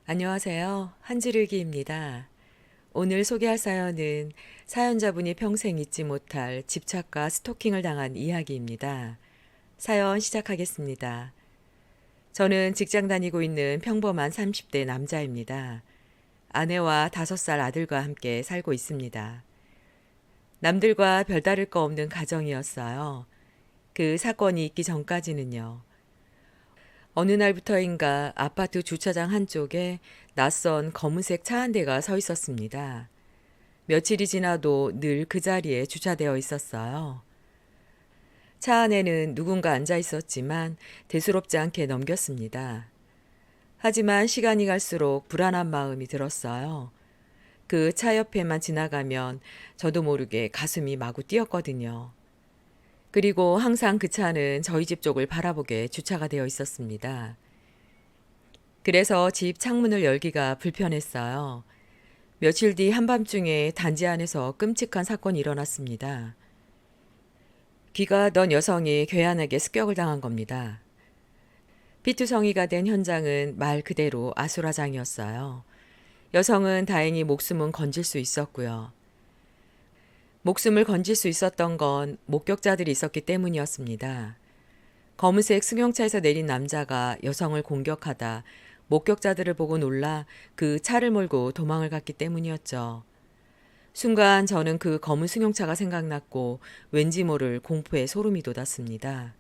안녕하세요. 한지르기입니다. 오늘 소개할 사연은 사연자분이 평생 잊지 못할 집착과 스토킹을 당한 이야기입니다. 사연 시작하겠습니다. 저는 직장 다니고 있는 평범한 30대 남자입니다. 아내와 5살 아들과 함께 살고 있습니다. 남들과 별다를 거 없는 가정이었어요. 그 사건이 있기 전까지는요. 어느 날부터인가 아파트 주차장 한쪽에 낯선 검은색 차 한 대가 서 있었습니다. 며칠이 지나도 늘 그 자리에 주차되어 있었어요. 차 안에는 누군가 앉아 있었지만 대수롭지 않게 넘겼습니다. 하지만 시간이 갈수록 불안한 마음이 들었어요. 그 차 옆에만 지나가면 저도 모르게 가슴이 마구 뛰었거든요. 그리고 항상 그 차는 저희 집 쪽을 바라보게 주차가 되어 있었습니다. 그래서 집 창문을 열기가 불편했어요. 며칠 뒤 한밤중에 단지 안에서 끔찍한 사건이 일어났습니다. 귀가 넌 여성이 괴한에게 습격을 당한 겁니다. 피투성이가 된 현장은 말 그대로 아수라장이었어요. 여성은 다행히 목숨은 건질 수 있었고요. 목숨을 건질 수 있었던 건 목격자들이 있었기 때문이었습니다. 검은색 승용차에서 내린 남자가 여성을 공격하다 목격자들을 보고 놀라 그 차를 몰고 도망을 갔기 때문이었죠. 순간 저는 그 검은 승용차가 생각났고 왠지 모를 공포에 소름이 돋았습니다.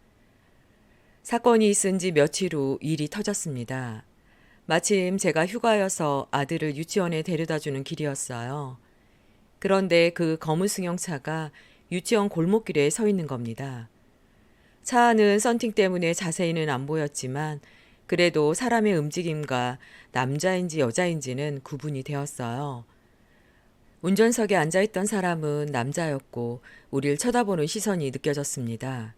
사건이 있은 지 며칠 후 일이 터졌습니다. 마침 제가 휴가여서 아들을 유치원에 데려다주는 길이었어요. 그런데 그 검은 승용차가 유치원 골목길에 서 있는 겁니다. 차 안은 썬팅 때문에 자세히는 안 보였지만 그래도 사람의 움직임과 남자인지 여자인지는 구분이 되었어요. 운전석에 앉아있던 사람은 남자였고 우릴 쳐다보는 시선이 느껴졌습니다.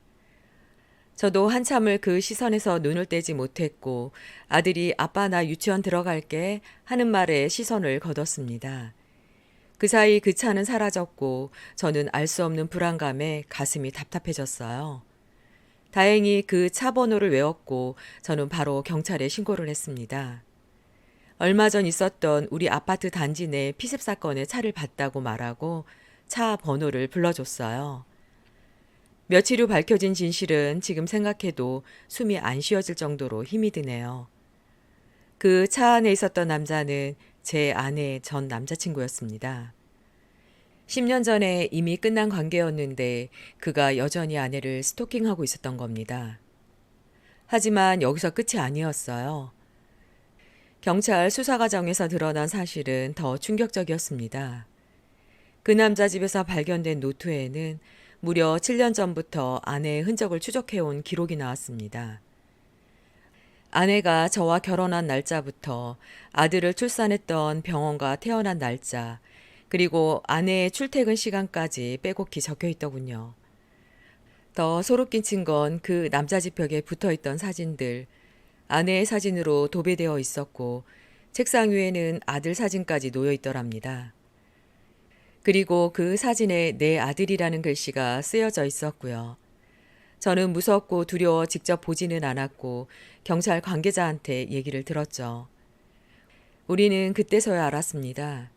저도 한참을 그 시선에서 눈을 떼지 못했고 아들이 아빠 나 유치원 들어갈게 하는 말에 시선을 거뒀습니다. 그 사이 그 차는 사라졌고 저는 알 수 없는 불안감에 가슴이 답답해졌어요. 다행히 그 차 번호를 외웠고 저는 바로 경찰에 신고를 했습니다. 얼마 전 있었던 우리 아파트 단지 내 피습 사건의 차를 봤다고 말하고 차 번호를 불러줬어요. 며칠 후 밝혀진 진실은 지금 생각해도 숨이 안 쉬어질 정도로 힘이 드네요. 그 차 안에 있었던 남자는 제 아내의 전 남자친구였습니다. 10년 전에 이미 끝난 관계였는데 그가 여전히 아내를 스토킹하고 있었던 겁니다. 하지만 여기서 끝이 아니었어요. 경찰 수사 과정에서 드러난 사실은 더 충격적이었습니다. 그 남자 집에서 발견된 노트에는 무려 7년 전부터 아내의 흔적을 추적해온 기록이 나왔습니다. 아내가 저와 결혼한 날짜부터 아들을 출산했던 병원과 태어난 날짜, 그리고 아내의 출퇴근 시간까지 빼곡히 적혀 있더군요. 더 소름 끼친 건 그 남자 집 벽에 붙어 있던 사진들, 아내의 사진으로 도배되어 있었고 책상 위에는 아들 사진까지 놓여 있더랍니다. 그리고 그 사진에 내 아들이라는 글씨가 쓰여져 있었고요. 저는 무섭고 두려워 직접 보지는 않았고 경찰 관계자한테 얘기를 들었죠. 우리는 그때서야 알았습니다.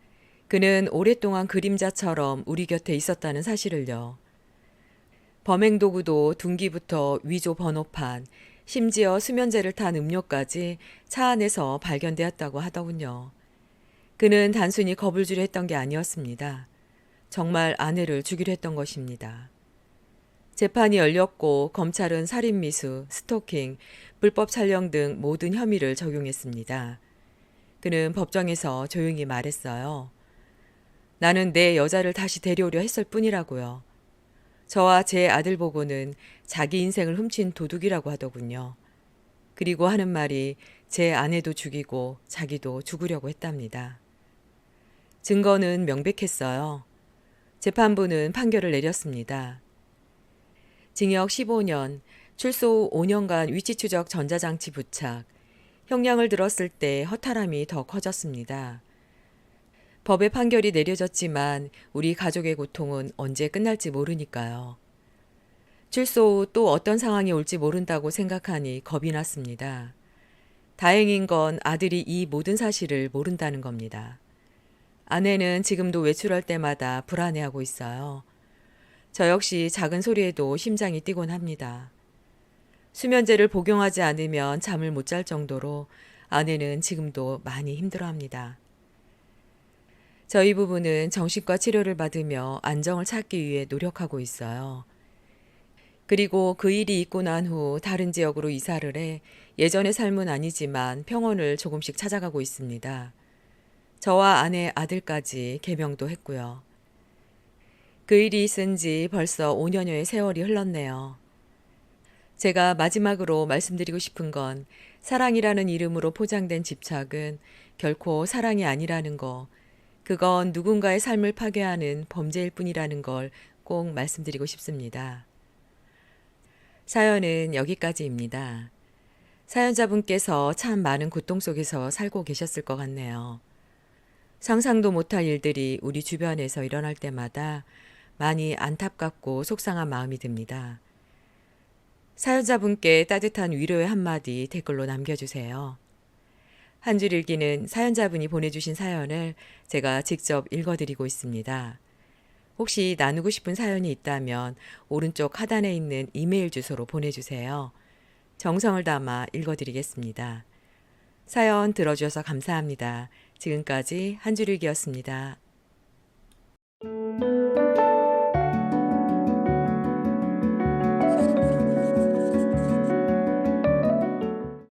그는 오랫동안 그림자처럼 우리 곁에 있었다는 사실을요. 범행 도구도 둔기부터 위조 번호판, 심지어 수면제를 탄 음료까지 차 안에서 발견되었다고 하더군요. 그는 단순히 겁을 주려 했던 게 아니었습니다. 정말 아내를 죽이려 했던 것입니다. 재판이 열렸고 검찰은 살인미수, 스토킹, 불법 촬영 등 모든 혐의를 적용했습니다. 그는 법정에서 조용히 말했어요. 나는 내 여자를 다시 데려오려 했을 뿐이라고요. 저와 제 아들 보고는 자기 인생을 훔친 도둑이라고 하더군요. 그리고 하는 말이 제 아내도 죽이고 자기도 죽으려고 했답니다. 증거는 명백했어요. 재판부는 판결을 내렸습니다. 징역 15년, 출소 후 5년간 위치 추적 전자장치 부착, 형량을 들었을 때 허탈함이 더 커졌습니다. 법의 판결이 내려졌지만 우리 가족의 고통은 언제 끝날지 모르니까요. 출소 후 또 어떤 상황이 올지 모른다고 생각하니 겁이 났습니다. 다행인 건 아들이 이 모든 사실을 모른다는 겁니다. 아내는 지금도 외출할 때마다 불안해하고 있어요. 저 역시 작은 소리에도 심장이 뛰곤 합니다. 수면제를 복용하지 않으면 잠을 못 잘 정도로 아내는 지금도 많이 힘들어합니다. 저희 부부는 정신과 치료를 받으며 안정을 찾기 위해 노력하고 있어요. 그리고 그 일이 있고 난 후 다른 지역으로 이사를 해 예전의 삶은 아니지만 평온을 조금씩 찾아가고 있습니다. 저와 아내 아들까지 개명도 했고요. 그 일이 있은 지 벌써 5년여의 세월이 흘렀네요. 제가 마지막으로 말씀드리고 싶은 건 사랑이라는 이름으로 포장된 집착은 결코 사랑이 아니라는 거, 그건 누군가의 삶을 파괴하는 범죄일 뿐이라는 걸 꼭 말씀드리고 싶습니다. 사연은 여기까지입니다. 사연자분께서 참 많은 고통 속에서 살고 계셨을 것 같네요. 상상도 못할 일들이 우리 주변에서 일어날 때마다 많이 안타깝고 속상한 마음이 듭니다. 사연자분께 따뜻한 위로의 한마디 댓글로 남겨주세요. 한 줄 일기는 사연자분이 보내주신 사연을 제가 직접 읽어드리고 있습니다. 혹시 나누고 싶은 사연이 있다면 오른쪽 하단에 있는 이메일 주소로 보내주세요. 정성을 담아 읽어드리겠습니다. 사연 들어주셔서 감사합니다. 지금까지 한 줄 일기였습니다.